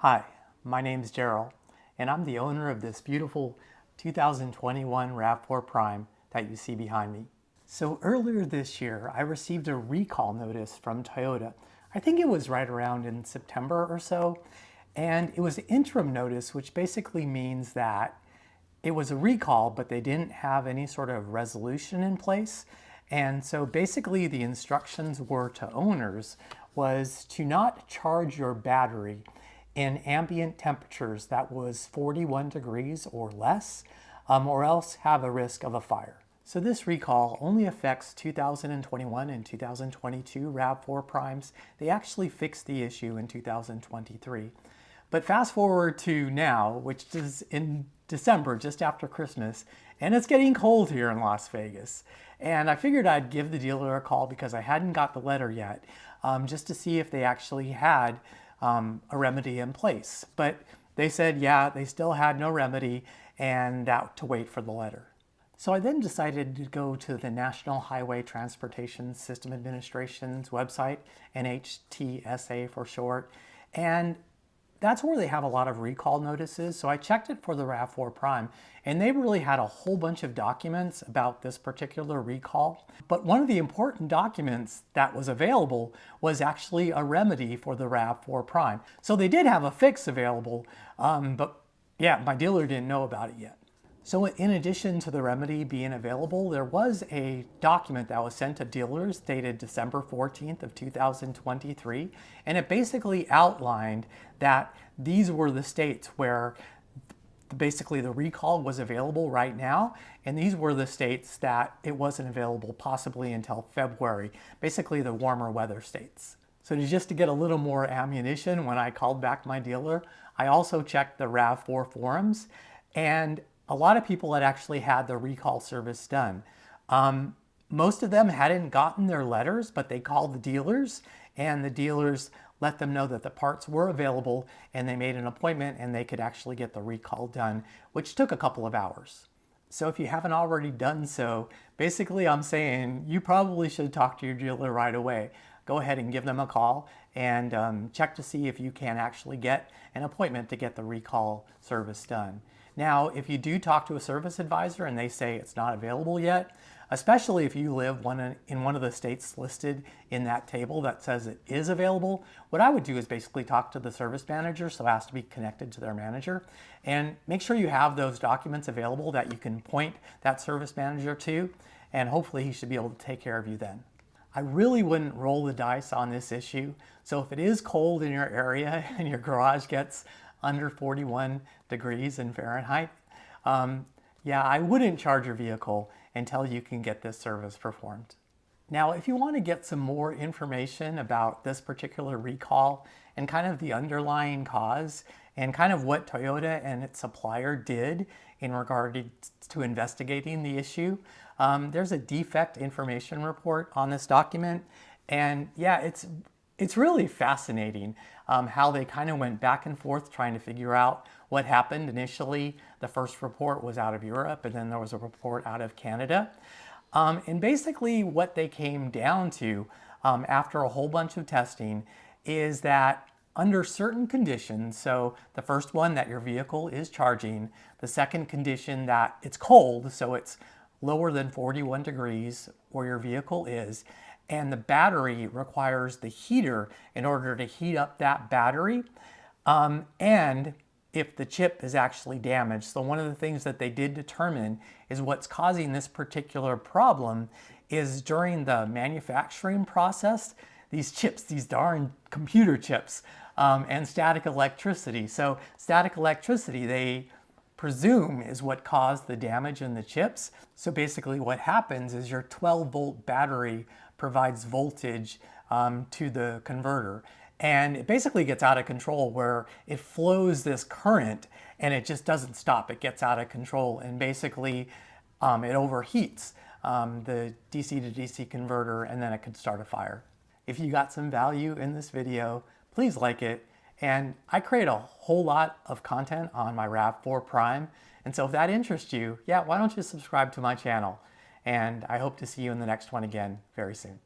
Hi, my name's Daryl, and I'm the owner of this beautiful 2021 RAV4 Prime that you see behind me. So earlier this year, I received a recall notice from Toyota. I think it was right around in September or so, and it was an interim notice, which basically means that it was a recall, but they didn't have any sort of resolution in place. And so basically the instructions were to owners was to not charge your battery in ambient temperatures that was 41 degrees or less, or else have a risk of a fire. So this recall only affects 2021 and 2022 RAV4 primes. They actually fixed the issue in 2023. But fast forward to now, which is in December, just after Christmas, and it's getting cold here in Las Vegas. And I figured I'd give the dealer a call because I hadn't got the letter yet, just to see if they actually had a remedy in place. But they said, yeah, they still had no remedy and that to wait for the letter. So I then decided to go to the National Highway Transportation System Administration's website, NHTSA for short, and that's where they have a lot of recall notices. So I checked it for the RAV4 Prime, and they really had a whole bunch of documents about this particular recall. But one of the important documents that was available was actually a remedy for the RAV4 Prime. So they did have a fix available, but yeah, my dealer didn't know about it yet. So in addition to the remedy being available, there was a document that was sent to dealers dated December 14th of 2023, and it basically outlined that these were the states where basically the recall was available right now, and these were the states that it wasn't available possibly until February, basically the warmer weather states. So just to get a little more ammunition, when I called back my dealer, I also checked the RAV4 forums, and a lot of people had actually had the recall service done. Most of them hadn't gotten their letters, but they called the dealers, and the dealers let them know that the parts were available, and they made an appointment and they could actually get the recall done, which took a couple of hours. So if you haven't already done so, basically I'm saying you probably should talk to your dealer right away. Go ahead and give them a call and check to see if you can actually get an appointment to get the recall service done. Now, if you do talk to a service advisor and they say it's not available yet, especially if you live in one of the states listed in that table that says it is available, what I would do is basically talk to the service manager, so it has to be connected to their manager, and make sure you have those documents available that you can point that service manager to, and hopefully he should be able to take care of you then. I really wouldn't roll the dice on this issue, so if it is cold in your area and your garage gets under 41 degrees in Fahrenheit, yeah, I wouldn't charge your vehicle until you can get this service performed. Now, if you want to get some more information about this particular recall and kind of the underlying cause and kind of what Toyota and its supplier did in regard to investigating the issue, there's a defect information report on this document. And yeah, it's really fascinating how they kind of went back and forth trying to figure out what happened. Initially, the first report was out of Europe, and then there was a report out of Canada. And basically what they came down to after a whole bunch of testing is that under certain conditions, so the first one that your vehicle is charging, the second condition that it's cold, so it's lower than 41 degrees where your vehicle is, and the battery requires the heater in order to heat up that battery, and if the chip is actually damaged. So one of the things that they did determine is what's causing this particular problem is during the manufacturing process, these chips, these darn computer chips, and static electricity. So static electricity, they presume, is what caused the damage in the chips. So basically what happens is your 12-volt battery provides voltage to the converter. And it basically gets out of control where it flows this current and it just doesn't stop. It gets out of control and basically it overheats the DC to DC converter, and then it could start a fire. If you got some value in this video, please like it. And I create a whole lot of content on my RAV4 Prime. And so if that interests you, yeah, why don't you subscribe to my channel? And I hope to see you in the next one again very soon.